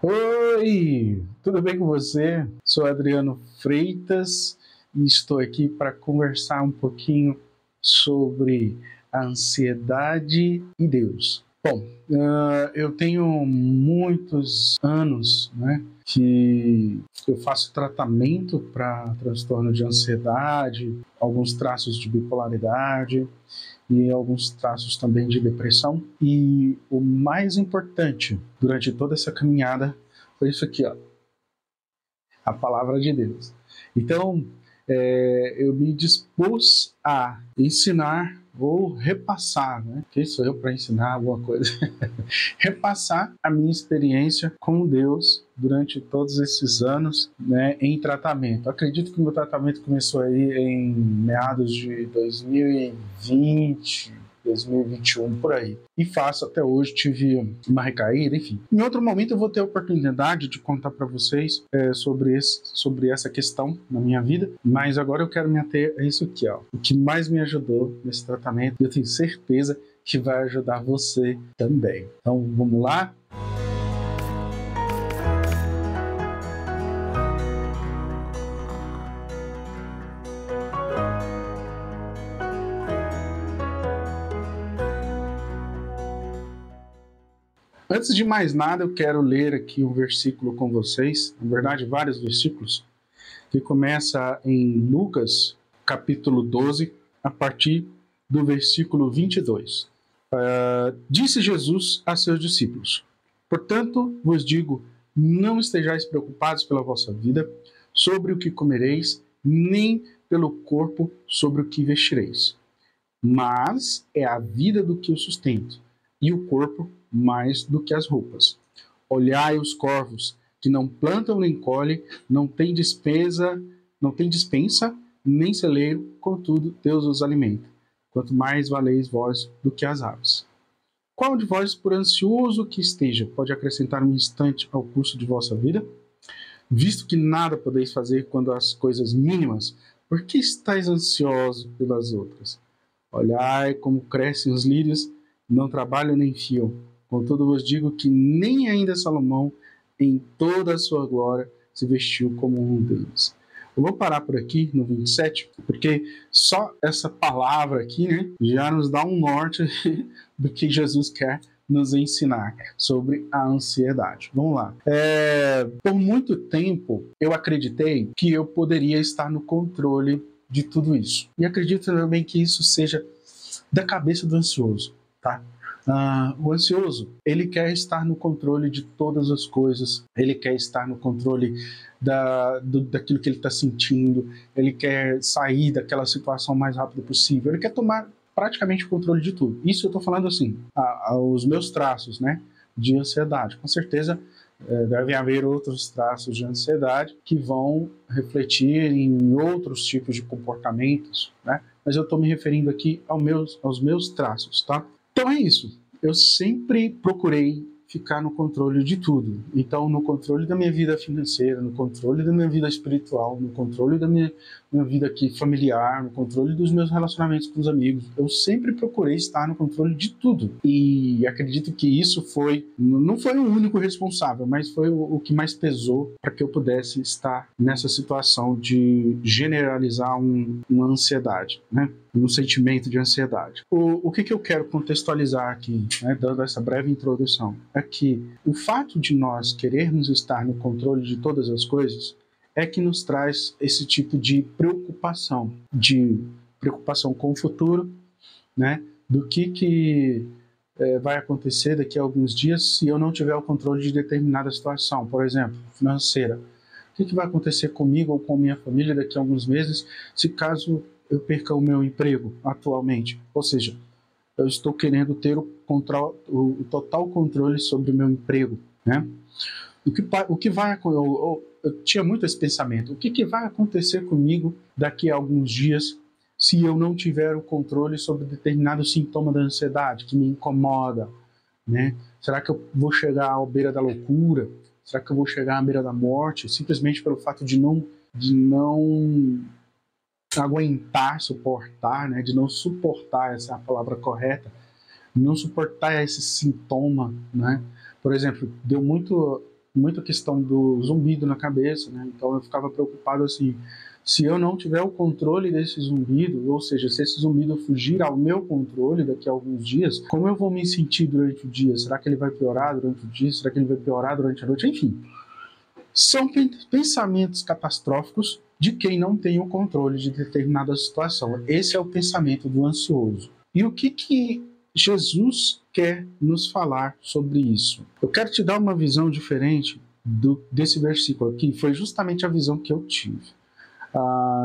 Oi, tudo bem com você? Sou Adriano Freitas e estou aqui para conversar um pouquinho sobre a ansiedade e Deus. Bom, eu tenho muitos anos, né, que eu faço tratamento para transtorno de ansiedade, alguns traços de bipolaridade e alguns traços também de depressão. E o mais importante durante toda essa caminhada foi isso aqui, ó, a palavra de Deus. Então, eu me dispus a ensinar ou repassar, né? Quem sou eu para ensinar alguma coisa? Repassar a minha experiência com Deus durante todos esses anos, né, em tratamento. Acredito que o meu tratamento começou aí em meados de 2020, 2021, por aí. E faço até hoje, tive uma recaída, enfim. Em outro momento eu vou ter a oportunidade de contar para vocês sobre essa questão na minha vida, mas agora eu quero me ater a isso aqui, ó. O que mais me ajudou nesse tratamento, e eu tenho certeza que vai ajudar você também. Então, vamos lá? Antes de mais nada, eu quero ler aqui um versículo com vocês, na verdade, vários versículos, que começa em Lucas, capítulo 12, a partir do versículo 22. Disse Jesus a seus discípulos: portanto, vos digo, não estejais preocupados pela vossa vida, sobre o que comereis, nem pelo corpo, sobre o que vestireis. Mas é a vida do que o sustenta, e o corpo mais do que as roupas. Olhai os corvos, que não plantam nem colhem, não têm dispensa, nem celeiro, contudo Deus os alimenta. Quanto mais valeis vós do que as aves. Qual de vós, por ansioso que esteja, pode acrescentar um instante ao curso de vossa vida? Visto que nada podeis fazer quando as coisas mínimas, por que estáis ansiosos pelas outras? Olhai como crescem os lírios, não trabalham nem fiam. Contudo vos digo que nem ainda Salomão, em toda a sua glória, se vestiu como um deles. Eu vou parar por aqui no 27, porque só essa palavra aqui, né, já nos dá um norte do que Jesus quer nos ensinar sobre a ansiedade. Vamos lá. Por muito tempo, eu acreditei que eu poderia estar no controle de tudo isso. E acredito também que isso seja da cabeça do ansioso, tá? O ansioso, ele quer estar no controle de todas as coisas, ele quer estar no controle daquilo que ele está sentindo, ele quer sair daquela situação o mais rápido possível, ele quer tomar praticamente o controle de tudo. Isso eu estou falando assim, os meus traços, né, de ansiedade. Com certeza devem haver outros traços de ansiedade que vão refletir em outros tipos de comportamentos, né? Mas eu estou me referindo aqui aos meus traços, tá? Então é isso. Eu sempre procurei ficar no controle de tudo. Então, no controle da minha vida financeira, no controle da minha vida espiritual, no controle da minha vida aqui familiar, no controle dos meus relacionamentos com os amigos. Eu sempre procurei estar no controle de tudo. E acredito que isso não foi o único responsável, mas foi o que mais pesou para que eu pudesse estar nessa situação de generalizar uma ansiedade, né? Um sentimento de ansiedade. O que eu quero contextualizar aqui, né, dando essa breve introdução, é que o fato de nós querermos estar no controle de todas as coisas é que nos traz esse tipo de preocupação com o futuro, né, do que vai acontecer daqui a alguns dias se eu não tiver o controle de determinada situação, por exemplo, financeira. O que vai acontecer comigo ou com minha família daqui a alguns meses se caso eu perca o meu emprego atualmente? Ou seja, eu estou querendo ter o total controle sobre o meu emprego, né? Eu tinha muito esse pensamento. O que vai acontecer comigo daqui a alguns dias se eu não tiver o controle sobre determinado sintoma da ansiedade que me incomoda, né? Será que eu vou chegar à beira da loucura? Será que eu vou chegar à beira da morte simplesmente pelo fato de não aguentar, suportar, né? De não suportar, essa é a palavra correta, não suportar esse sintoma, né? Por exemplo, deu muito muita questão do zumbido na cabeça, né? Então eu ficava preocupado assim, se eu não tiver o controle desse zumbido, ou seja, se esse zumbido fugir ao meu controle daqui a alguns dias, como eu vou me sentir durante o dia? Será que ele vai piorar durante o dia? Será que ele vai piorar durante a noite? Enfim, são pensamentos catastróficos de quem não tem o controle de determinada situação. Esse é o pensamento do ansioso. E o que Jesus quer nos falar sobre isso? Eu quero te dar uma visão diferente desse versículo aqui. Foi justamente a visão que eu tive.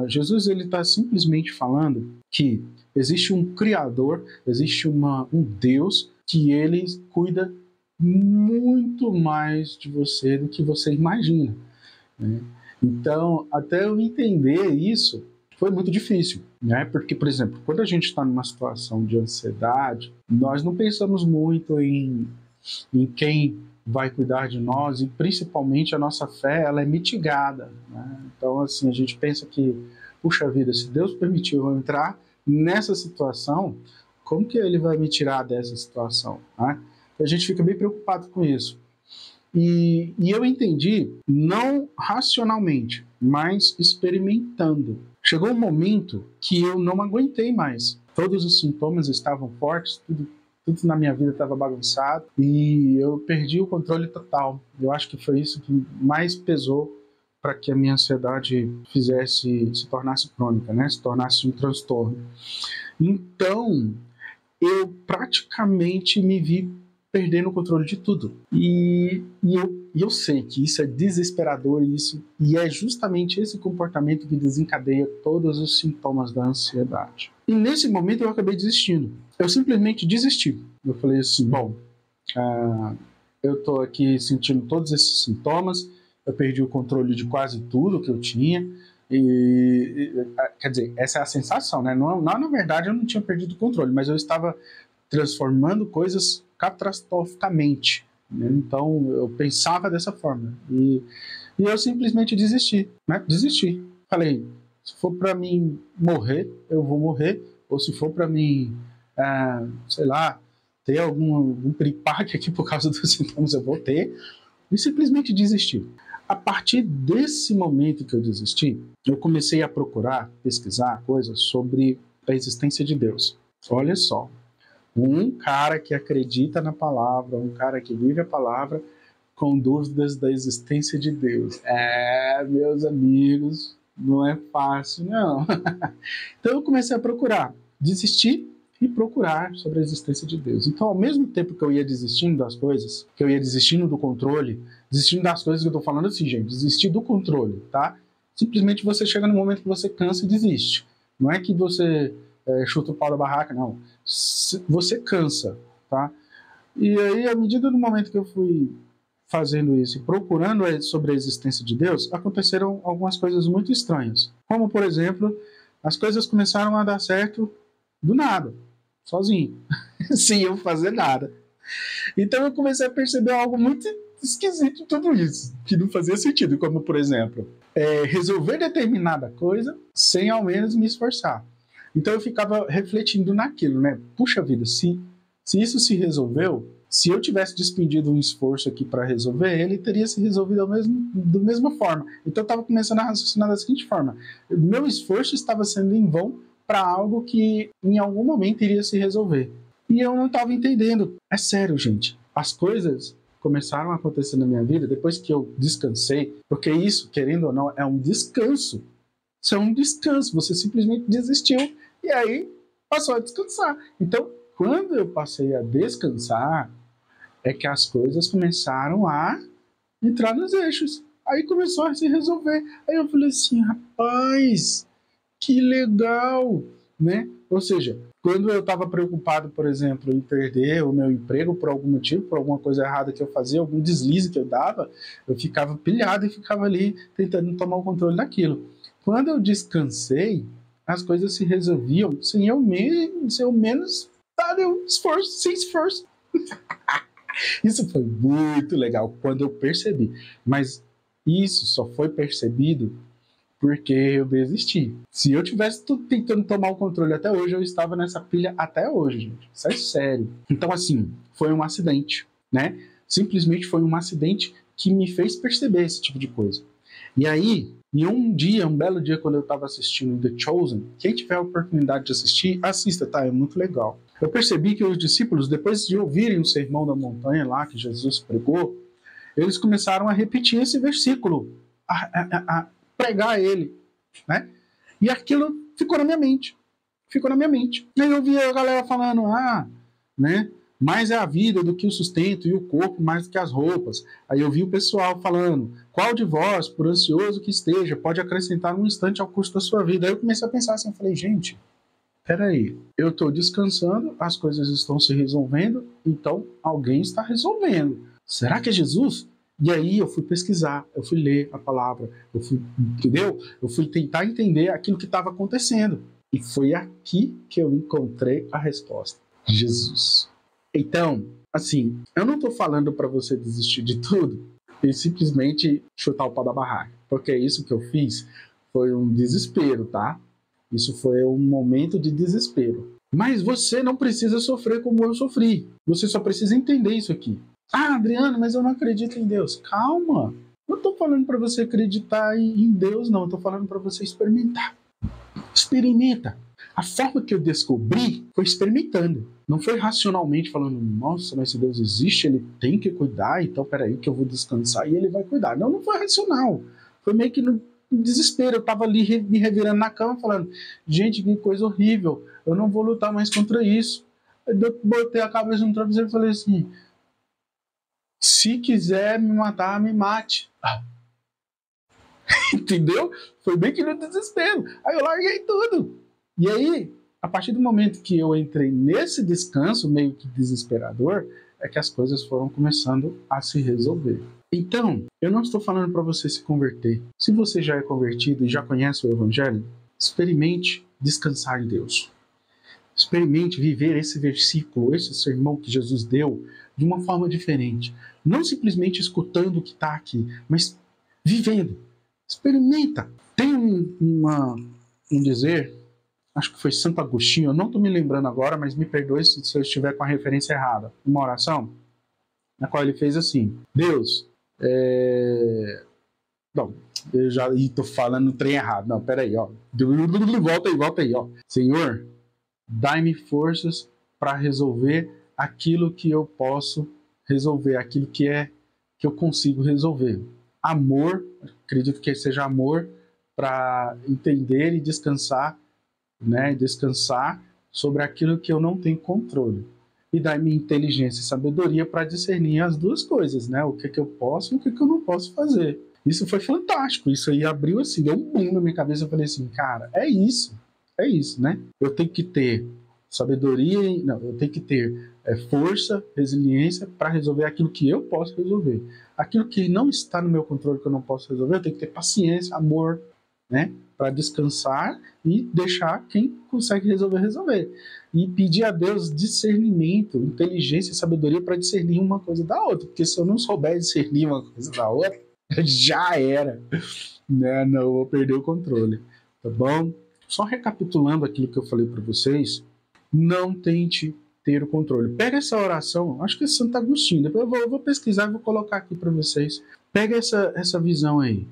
Jesus está simplesmente falando que existe um Criador, existe um Deus que ele cuida muito mais de você do que você imagina, né? Então, até eu entender isso, foi muito difícil, né? Porque, por exemplo, quando a gente está numa situação de ansiedade, nós não pensamos muito em quem vai cuidar de nós, e principalmente a nossa fé, ela é mitigada, né? Então, assim, a gente pensa que, puxa vida, se Deus permitiu eu entrar nessa situação, como que ele vai me tirar dessa situação, né? A gente fica bem preocupado com isso. E eu entendi, não racionalmente, mas experimentando. Chegou um momento que eu não aguentei mais. Todos os sintomas estavam fortes, tudo na minha vida estava bagunçado e eu perdi o controle total. Eu acho que foi isso que mais pesou para que a minha ansiedade se tornasse crônica, né? Se tornasse um transtorno. Então, eu praticamente me vi perdendo o controle de tudo. E eu sei que isso é desesperador, e é justamente esse comportamento que desencadeia todos os sintomas da ansiedade. E nesse momento eu acabei desistindo. Eu simplesmente desisti. Eu falei assim, bom, eu estou aqui sentindo todos esses sintomas, eu perdi o controle de quase tudo que eu tinha, quer dizer, essa é a sensação, né? Não, na verdade eu não tinha perdido o controle, mas eu estava transformando coisas catastroficamente, né? Então eu pensava dessa forma e eu simplesmente desisti, né? Desisti. Falei, se for para mim morrer, eu vou morrer, ou se for para mim, sei lá, ter algum piripaque aqui por causa dos sintomas, eu vou ter, e simplesmente desisti. A partir desse momento que eu desisti, eu comecei a procurar, pesquisar coisas sobre a existência de Deus. Olha só, um cara que acredita na palavra, um cara que vive a palavra, com dúvidas da existência de Deus. Meus amigos, não é fácil, não. Então eu comecei a procurar, desistir e procurar sobre a existência de Deus. Então, ao mesmo tempo que eu ia desistindo das coisas, que eu ia desistindo do controle, desistindo das coisas que eu tô falando assim, gente, desistir do controle, tá? Simplesmente você chega no momento que você cansa e desiste. Não é que você chuta o pau da barraca, não. Você cansa, tá? E aí, à medida do momento que eu fui fazendo isso e procurando sobre a existência de Deus, aconteceram algumas coisas muito estranhas. Como, por exemplo, as coisas começaram a dar certo do nada, sozinho, sem eu fazer nada. Então eu comecei a perceber algo muito esquisito em tudo isso, que não fazia sentido, como, por exemplo, resolver determinada coisa sem ao menos me esforçar. Então eu ficava refletindo naquilo, né? Puxa vida, se isso se resolveu, se eu tivesse despendido um esforço aqui para resolver, ele teria se resolvido da mesma forma. Então eu estava começando a raciocinar da seguinte forma: meu esforço estava sendo em vão para algo que em algum momento iria se resolver. E eu não estava entendendo. É sério, gente. As coisas começaram a acontecer na minha vida depois que eu descansei, porque isso, querendo ou não, é um descanso. Isso é um descanso. Você simplesmente desistiu e aí passou a descansar. Então, quando eu passei a descansar, é que as coisas começaram a entrar nos eixos. Aí começou a se resolver. Aí eu falei assim, rapaz, que legal, né? Ou seja, quando eu estava preocupado, por exemplo, em perder o meu emprego por algum motivo, por alguma coisa errada que eu fazia, algum deslize que eu dava, eu ficava pilhado e ficava ali tentando tomar o controle daquilo. Quando eu descansei, as coisas se resolviam sem eu menos dar um esforço, sem esforço. Isso foi muito legal quando eu percebi. Mas isso só foi percebido porque eu desisti. Se eu tivesse tentando tomar o controle até hoje, eu estava nessa pilha até hoje, gente. Isso é sério. Então, assim, foi um acidente, né? Simplesmente foi um acidente que me fez perceber esse tipo de coisa. E aí, em um belo dia, quando eu estava assistindo The Chosen, quem tiver a oportunidade de assistir, assista, tá? É muito legal. Eu percebi que os discípulos, depois de ouvirem o sermão da montanha lá, que Jesus pregou, eles começaram a repetir esse versículo, a pregar ele, né? E aquilo ficou na minha mente. E aí eu vi a galera falando, né? Mais é a vida do que o sustento, e o corpo mais do que as roupas. Aí eu vi o pessoal falando, qual de vós, por ansioso que esteja, pode acrescentar um instante ao custo da sua vida? Aí eu comecei a pensar assim, eu falei, gente, peraí, eu estou descansando, as coisas estão se resolvendo, então alguém está resolvendo. Será que é Jesus? E aí eu fui pesquisar, eu fui ler a palavra, entendeu? Eu fui tentar entender aquilo que estava acontecendo. E foi aqui que eu encontrei a resposta. Jesus. Então, assim, eu não estou falando para você desistir de tudo e simplesmente chutar o pau da barraca, porque isso que eu fiz foi um desespero, tá? Isso foi um momento de desespero. Mas você não precisa sofrer como eu sofri. Você só precisa entender isso aqui. Adriano, mas eu não acredito em Deus. Calma. Não estou falando para você acreditar em Deus, não. Estou falando para você experimentar. Experimenta. A forma que eu descobri foi experimentando. Não foi racionalmente falando, nossa, mas se Deus existe, ele tem que cuidar, então peraí que eu vou descansar e ele vai cuidar. Não, não foi racional. Foi meio que no desespero. Eu estava ali me revirando na cama falando, gente, que coisa horrível. Eu não vou lutar mais contra isso. Eu botei a cabeça no travesseiro e falei assim, se quiser me matar, me mate. Entendeu? Foi bem que no desespero. Aí eu larguei tudo. E aí, a partir do momento que eu entrei nesse descanso meio que desesperador, é que as coisas foram começando a se resolver. Então, eu não estou falando para você se converter. Se você já é convertido e já conhece o Evangelho, experimente descansar em Deus. Experimente viver esse versículo, esse sermão que Jesus deu, de uma forma diferente. Não simplesmente escutando o que está aqui, mas vivendo. Experimenta. Tem um dizer, acho que foi Santo Agostinho, eu não estou me lembrando agora, mas me perdoe se eu estiver com a referência errada. Uma oração na qual ele fez assim, Deus, Não, eu já estou falando o trem errado. Não, peraí, ó. Volta aí, ó. Senhor, dai-me forças para resolver aquilo que eu posso resolver, aquilo que eu consigo resolver. Amor, acredito que seja amor para entender e descansar, né? Descansar sobre aquilo que eu não tenho controle. E dai-me inteligência e sabedoria para discernir as duas coisas, né? O que eu posso e o que eu não posso fazer. Isso foi fantástico. Isso aí abriu assim, deu um boom na minha cabeça. Eu falei assim, cara, é isso, né? Eu tenho que ter sabedoria, não, eu tenho que ter força, resiliência para resolver aquilo que eu posso resolver. Aquilo que não está no meu controle, que eu não posso resolver, eu tenho que ter paciência, amor, né? Para descansar e deixar quem consegue resolver. E pedir a Deus discernimento, inteligência e sabedoria para discernir uma coisa da outra. Porque se eu não souber discernir uma coisa da outra, já era. Né? Não, eu vou perder o controle. Tá bom? Só recapitulando aquilo que eu falei para vocês, não tente ter o controle. Pega essa oração, acho que é Santo Agostinho, depois eu vou pesquisar e vou colocar aqui para vocês. Pega essa visão aí,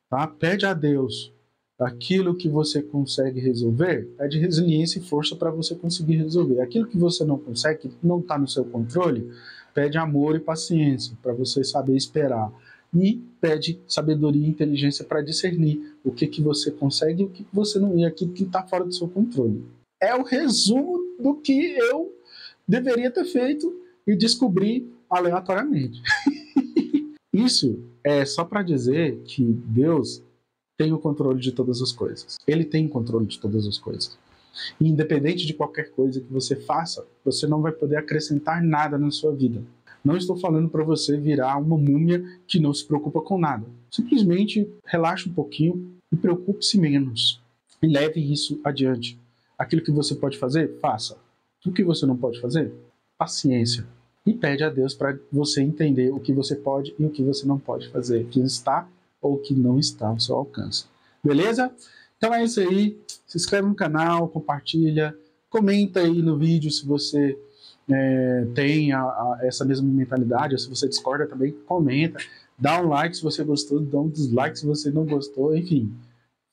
tá? Pede a Deus aquilo que você consegue resolver, pede resiliência e força para você conseguir resolver. Aquilo que você não consegue, que não está no seu controle, pede amor e paciência para você saber esperar. E pede sabedoria e inteligência para discernir o que você consegue e o que você não, e aquilo que está fora do seu controle. É o resumo do que eu deveria ter feito e descobri aleatoriamente. Isso é só para dizer que Deus tem o controle de todas as coisas. Ele tem o controle de todas as coisas. E independente de qualquer coisa que você faça, você não vai poder acrescentar nada na sua vida. Não estou falando para você virar uma múmia que não se preocupa com nada. Simplesmente relaxe um pouquinho e preocupe-se menos. E leve isso adiante. Aquilo que você pode fazer, faça. O que você não pode fazer, paciência. E pede a Deus para você entender o que você pode e o que você não pode fazer. O que está ou o que não está ao seu alcance. Beleza? Então é isso aí. Se inscreve no canal, compartilha, comenta aí no vídeo se você tem essa mesma mentalidade, ou se você discorda também, comenta. Dá um like se você gostou, dá um dislike se você não gostou, enfim.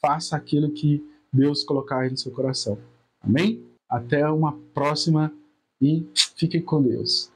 Faça aquilo que Deus colocar aí no seu coração. Amém? Até uma próxima e fique com Deus.